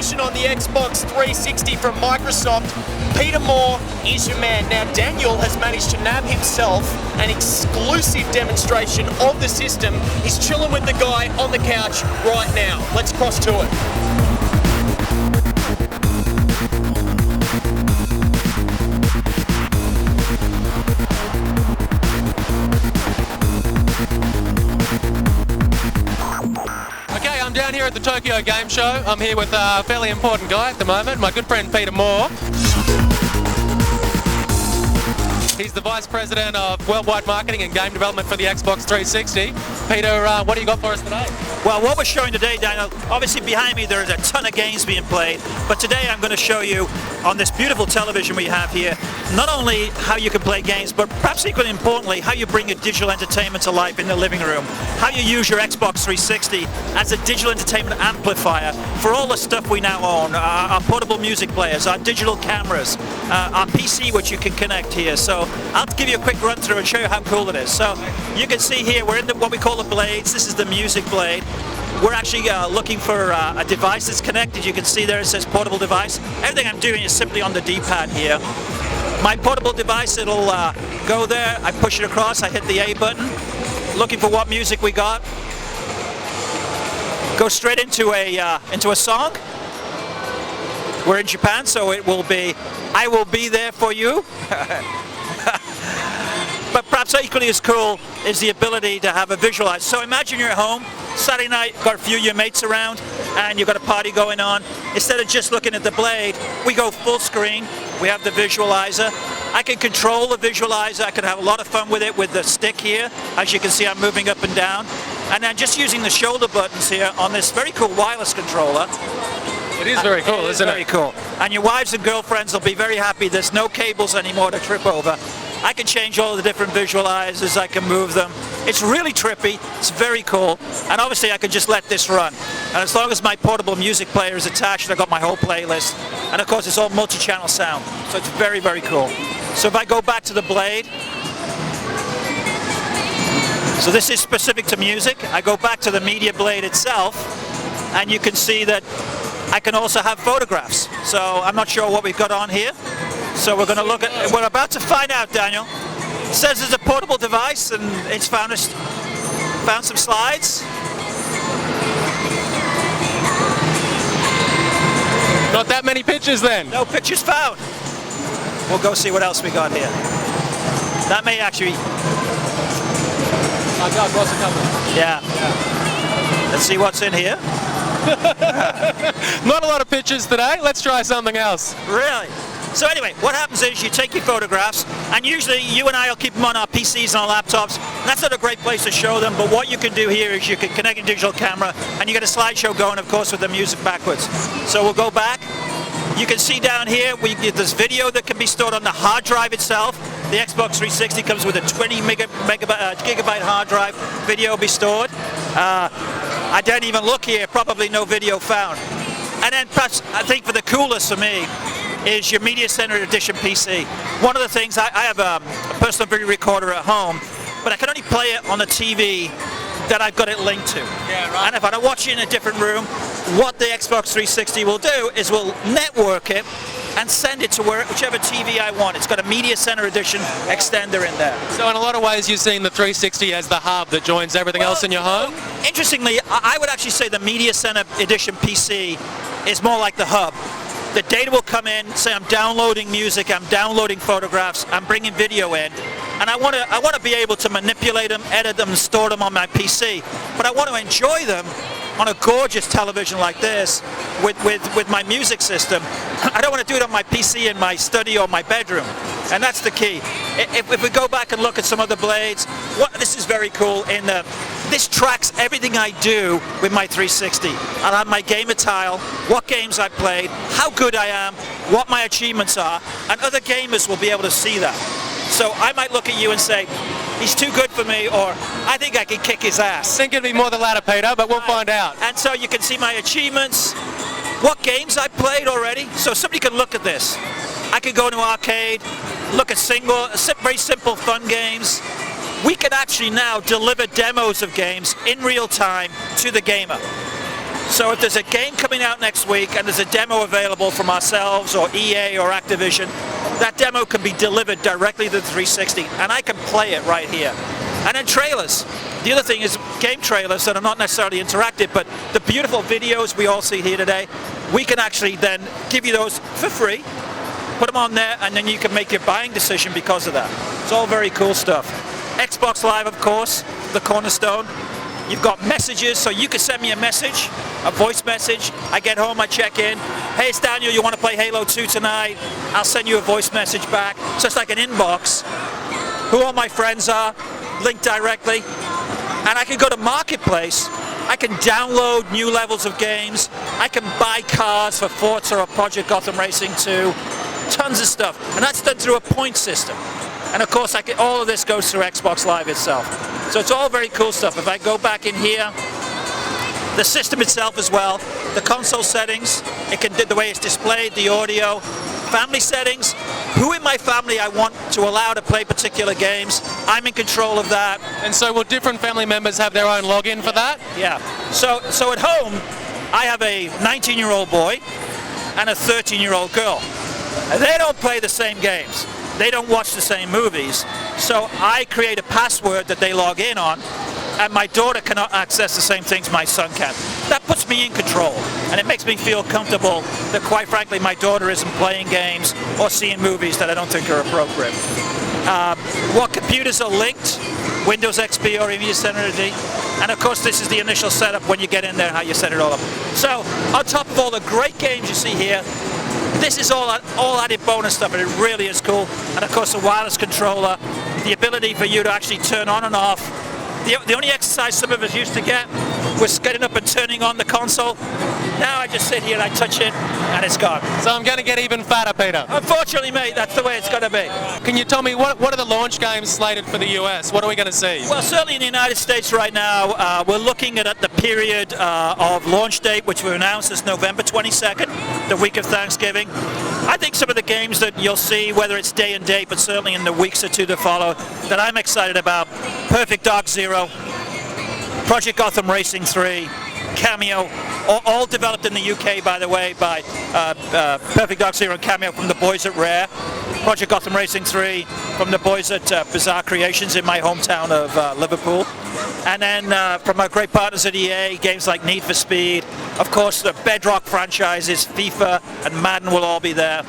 version on the Xbox 360 from Microsoft. Peter Moore is your man. Now, Daniel has managed to nab himself an exclusive demonstration of the system. He's chilling with the guy on the couch right now. Let's cross to it. I'm down here at the Tokyo Game Show. I'm here with a fairly important guy at the moment, my good friend Peter Moore. He's the Vice President of Worldwide Marketing and Game Development for the Xbox 360. Peter, what do you got for us today? Well, what we're showing today, Daniel, obviously behind me there's a ton of games being played, but today I'm going to show you on this beautiful television we have here, not only how you can play games, but perhaps equally importantly, how you bring your digital entertainment to life in the living room, how you use your Xbox 360 as a digital entertainment amplifier for all the stuff we now own, our portable music players, our digital cameras, our PC which you can connect here. So I'll give you a quick run through and show you how cool it is. So you can see here we're in what we call the blades. This is the music blade. We're actually looking for a device that's connected. You can see there it says portable device. Everything I'm doing is simply on the D-pad here. My portable device, it'll go there. I push it across. I hit the A button. Looking for what music we got. Go straight into a song. We're in Japan, so it will be "I Will Be There For You." But perhaps equally as cool is the ability to have a visualize. So imagine you're at home, Saturday night, got a few of your mates around, and you've got a party going on. Instead of just looking at the blade, we go full screen. We have the visualizer. I can control the visualizer. I can have a lot of fun with it with the stick here. As you can see, I'm moving up and down. And then just using the shoulder buttons here on this very cool wireless controller. It is very cool, isn't it? Very cool. And your wives and girlfriends will be very happy. There's no cables anymore to trip over. I can change all the different visualizers. I can move them. It's really trippy. It's very cool. And obviously I can just let this run. And as long as my portable music player is attached, I've got my whole playlist. And of course it's all multi-channel sound. So it's very, very cool. So if I go back to the blade, so this is specific to music. I go back to the media blade itself, and you can see that I can also have photographs. So I'm not sure what we've got on here. So we're going to look at, we're about to find out, Daniel. It says it's a portable device, and it's found some slides. Not that many pictures then. No pictures found. We'll go see what else we got here. That may actually... Oh God, what's it coming? Yeah. Let's see what's in here. Not a lot of pictures today. Let's try something else. Really? So anyway, what happens is you take your photographs, and usually you and I will keep them on our PCs and our laptops. And that's not a great place to show them, but what you can do here is you can connect a digital camera, and you get a slideshow going, of course, with the music backwards. So we'll go back. You can see down here, we get this video that can be stored on the hard drive itself. The Xbox 360 comes with a 20 gigabyte hard drive. Video will be stored. I didn't even look here, probably no video found. And then perhaps, I think for the coolest for me, is your Media Center Edition PC. One of the things, I have a personal video recorder at home, but I can only play it on the TV that I've got it linked to. Yeah, right. And if I don't watch it in a different room, what the Xbox 360 will do is we'll network it and send it to whichever TV I want. It's got a Media Center Edition extender in there. So in a lot of ways you're seeing the 360 as the hub that joins everything else in your home? Interestingly, I would actually say the Media Center Edition PC is more like the hub. The data will come in, say I'm downloading music, I'm downloading photographs, I'm bringing video in, and I want to be able to manipulate them, edit them, and store them on my PC. But I want to enjoy them on a gorgeous television like this with my music system. I don't want to do it on my PC in my study or my bedroom, and that's the key. If we go back and look at some of the blades, this is very cool. This tracks everything I do with my 360. I'll have my gamer tile, what games I played, how good I am, what my achievements are, and other gamers will be able to see that. So I might look at you and say, he's too good for me, or I think I can kick his ass. I think it'd be more the latter, Peter, but we'll find out. And so you can see my achievements, what games I played already. So somebody can look at this. I could go into arcade, look at very simple fun games. We can actually now deliver demos of games in real time to the gamer. So if there's a game coming out next week and there's a demo available from ourselves or EA or Activision, that demo can be delivered directly to the 360 and I can play it right here. And then trailers. The other thing is game trailers that are not necessarily interactive, but the beautiful videos we all see here today, we can actually then give you those for free, put them on there, and then you can make your buying decision because of that. It's all very cool stuff. Xbox Live, of course, the cornerstone. You've got messages, so you can send me a message, a voice message. I get home, I check in. Hey, it's Daniel, you want to play Halo 2 tonight? I'll send you a voice message back. So it's like an inbox. Who all my friends are, linked directly. And I can go to Marketplace. I can download new levels of games. I can buy cars for Forza or Project Gotham Racing 2. Tons of stuff. And that's done through a point system. And of course, all of this goes through Xbox Live itself. So it's all very cool stuff. If I go back in here, the system itself as well, the console settings, it can do the way it's displayed, the audio, family settings, who in my family I want to allow to play particular games, I'm in control of that. And so will different family members have their own login for that? Yeah. So at home, I have a 19-year-old boy and a 13-year-old girl. They don't play the same games. They don't watch the same movies. So I create a password that they log in on, and my daughter cannot access the same things my son can. That puts me in control, and it makes me feel comfortable that, quite frankly, my daughter isn't playing games or seeing movies that I don't think are appropriate. What computers are linked, Windows XP or Media Center D, and of course this is the initial setup when you get in there, how you set it all up. So on top of all the great games you see here, this is all added bonus stuff, and it really is cool. And of course the wireless controller, the ability for you to actually turn on and off. The only exercise some of us used to get was getting up and turning on the console. Now I just sit here and I touch it and it's gone. So I'm going to get even fatter, Peter. Unfortunately, mate, that's the way it's going to be. Can you tell me what are the launch games slated for the US? What are we going to see? Well, certainly in the United States right now, we're looking at the period of launch date, which we announced is November 22nd, the week of Thanksgiving. I think some of the games that you'll see, whether it's day and date, but certainly in the weeks or two to follow, that I'm excited about, Perfect Dark Zero, Project Gotham Racing 3, Cameo, all developed in the UK, by the way, by Perfect Dark Zero and Cameo from the boys at Rare. Project Gotham Racing 3 from the boys at Bizarre Creations in my hometown of Liverpool. And then from our great partners at EA, games like Need for Speed. Of course, the Bedrock franchises, FIFA and Madden will all be there.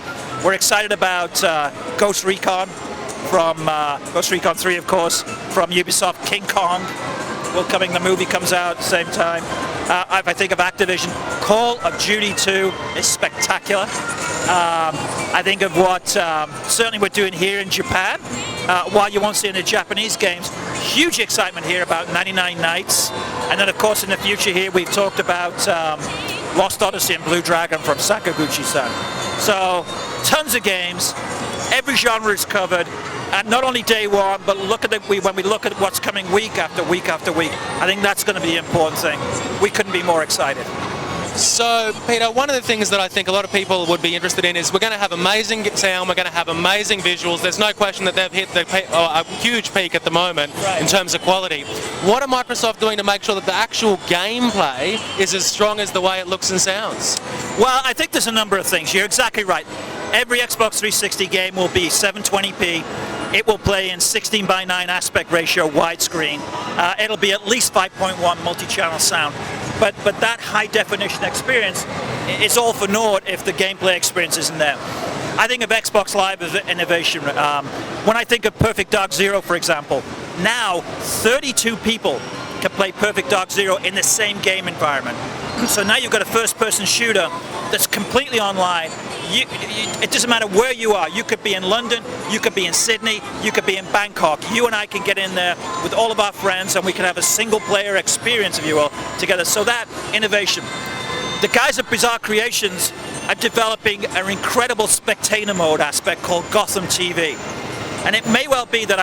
We're excited about Ghost Recon from Ghost Recon 3, of course, from Ubisoft. King Kong the movie comes out at the same time. If I think of Activision, Call of Duty 2 is spectacular. I think of what certainly we're doing here in Japan. While you won't see any Japanese games, huge excitement here about 99 Nights. And then of course in the future here we've talked about Lost Odyssey and Blue Dragon from Sakaguchi-san. So tons of games, every genre is covered. And not only day one, but when we look at what's coming week after week after week, I think that's going to be the important thing. We couldn't be more excited. So, Peter, one of the things that I think a lot of people would be interested in is we're going to have amazing sound, we're going to have amazing visuals. There's no question that they've hit a huge peak at the moment in terms of quality. What are Microsoft doing to make sure that the actual gameplay is as strong as the way it looks and sounds? Well, I think there's a number of things. You're exactly right. Every Xbox 360 game will be 720p. It will play in 16:9 aspect ratio widescreen. It'll be at least 5.1 multi-channel sound. But that high definition experience is all for naught if the gameplay experience isn't there. I think of Xbox Live as innovation. When I think of Perfect Dark Zero, for example, now 32 people can play Perfect Dark Zero in the same game environment. So now you've got a first-person shooter that's completely online. It doesn't matter where you are. You could be in London, you could be in Sydney, you could be in Bangkok. You and I can get in there with all of our friends and we can have a single-player experience, if you will, together. So that innovation. The guys at Bizarre Creations are developing an incredible spectator mode aspect called Gotham TV. And it may well be that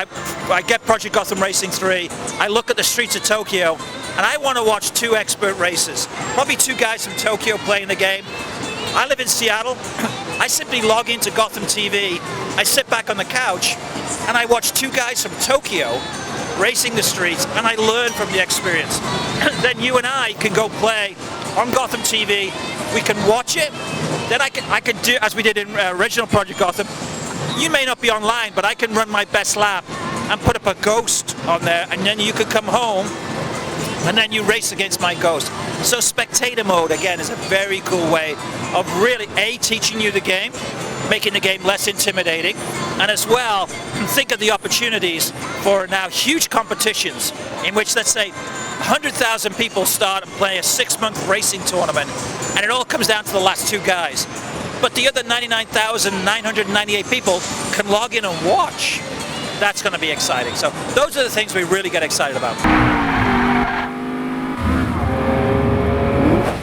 I get Project Gotham Racing 3, I look at the streets of Tokyo, and I want to watch two expert racers. Probably two guys from Tokyo playing the game. I live in Seattle. I simply log into Gotham TV, I sit back on the couch, and I watch two guys from Tokyo racing the streets, and I learn from the experience. Then you and I can go play on Gotham TV. We can watch it. Then I can do, as we did in original Project Gotham, you may not be online, but I can run my best lap and put up a ghost on there, and then you can come home and then you race against my ghost. So spectator mode, again, is a very cool way of really, A, teaching you the game, making the game less intimidating, and as well, think of the opportunities for now huge competitions in which, let's say, 100,000 people start and play a 6-month racing tournament, and it all comes down to the last 2 guys. But the other 99,998 people can log in and watch. That's going to be exciting. So those are the things we really get excited about.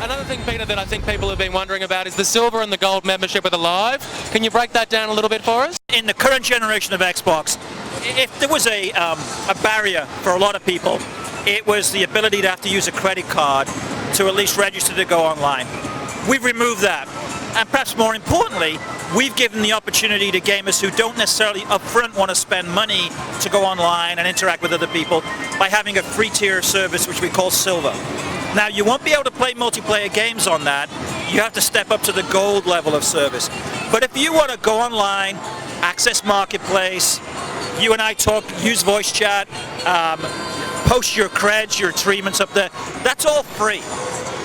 Another thing, Peter, that I think people have been wondering about is the silver and the gold membership with the Live. Can you break that down a little bit for us? In the current generation of Xbox, if there was a barrier for a lot of people, it was the ability to have to use a credit card to at least register to go online. We've removed that. And perhaps more importantly, we've given the opportunity to gamers who don't necessarily upfront want to spend money to go online and interact with other people by having a free tier service which we call Silver. Now, you won't be able to play multiplayer games on that. You have to step up to the gold level of service. But if you want to go online, access Marketplace, you and I talk, use voice chat, post your creds, your achievements up there, that's all free.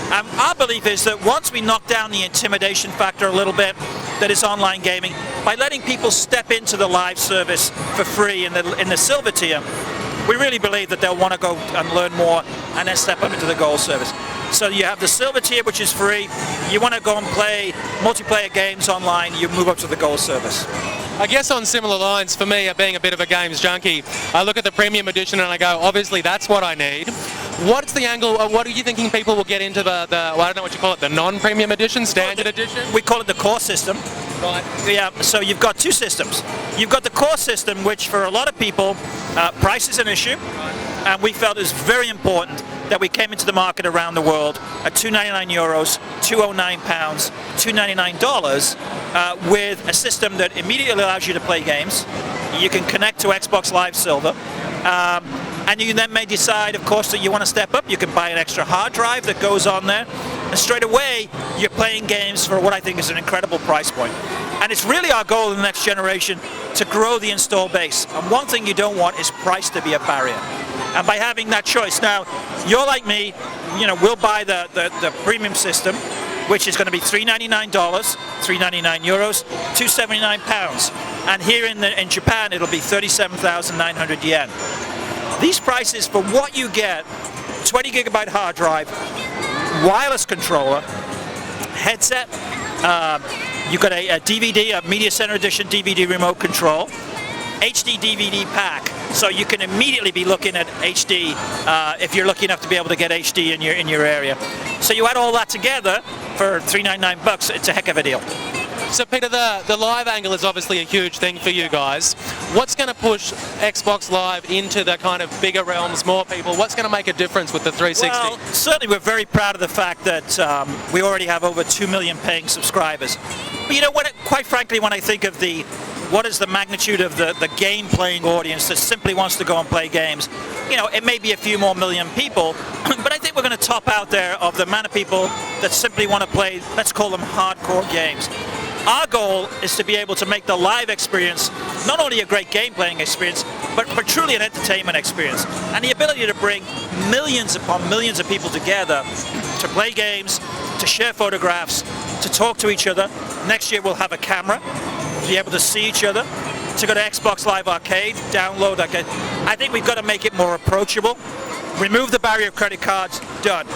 Our belief is that once we knock down the intimidation factor a little bit that is online gaming, by letting people step into the live service for free in the silver tier, we really believe that they'll want to go and learn more and then step up into the gold service. So you have the silver tier, which is free. You want to go and play multiplayer games online, you move up to the gold service. I guess on similar lines, for me, being a bit of a games junkie, I look at the premium edition and I go, obviously that's what I need. What's the angle, what are you thinking people will get into the well, I don't know what you call it, the non-premium edition, standard edition? We call it the core system. Right. Yeah, so you've got 2 systems. You've got the core system, which for a lot of people, price is an issue. And we felt it was very important that we came into the market around the world at €299, £209, $299 with a system that immediately allows you to play games. You can connect to Xbox Live Silver. And you then may decide, of course, that you want to step up. You can buy an extra hard drive that goes on there. And straight away, you're playing games for what I think is an incredible price point. And it's really our goal in the next generation to grow the install base. And one thing you don't want is price to be a barrier. And by having that choice, now, you're like me, we'll buy the premium system, which is going to be $399, €399, £279. And here in Japan, it'll be 37,900 yen. These prices for what you get, 20 gigabyte hard drive, wireless controller, headset, you've got a DVD, a Media Center Edition DVD remote control, HD DVD pack, so you can immediately be looking at HD if you're lucky enough to be able to get HD in your area. So you add all that together for $399, it's a heck of a deal. So Peter, the live angle is obviously a huge thing for you guys. What's going to push Xbox Live into the kind of bigger realms, more people? What's going to make a difference with the 360? Well, certainly we're very proud of the fact that we already have over 2 million paying subscribers. But quite frankly, when I think of what is the magnitude of the game-playing audience that simply wants to go and play games, it may be a few more million people, but I think we're going to top out there of the amount of people that simply want to play, let's call them hardcore games. Our goal is to be able to make the live experience not only a great game-playing experience, but truly an entertainment experience. And the ability to bring millions upon millions of people together to play games, to share photographs, to talk to each other. Next year we'll have a camera, to be able to see each other, to go to Xbox Live Arcade, download Arcade. I think we've got to make it more approachable. Remove the barrier of credit cards, done.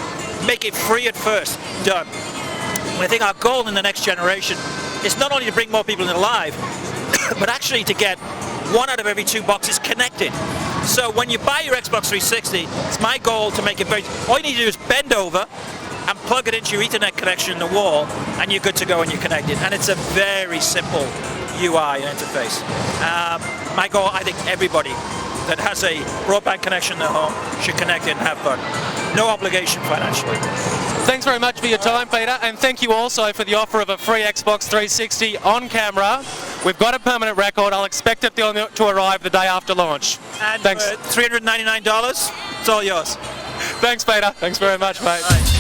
Make it free at first, done. And I think our goal in the next generation is not only to bring more people into live, but actually to get 1 out of every 2 boxes connected. So when you buy your Xbox 360, it's my goal to make it all you need to do is bend over and plug it into your Ethernet connection in the wall, and you're good to go and you're connected. And it's a very simple UI and interface. My goal, I think everybody that has a broadband connection in their home should connect it and have fun. No obligation financially. Thanks very much for your time, Peter, and thank you also for the offer of a free Xbox 360 on camera. We've got a permanent record. I'll expect it to arrive the day after launch. And thanks. $399, it's all yours. Thanks, Peter. Thanks very much, mate. Right.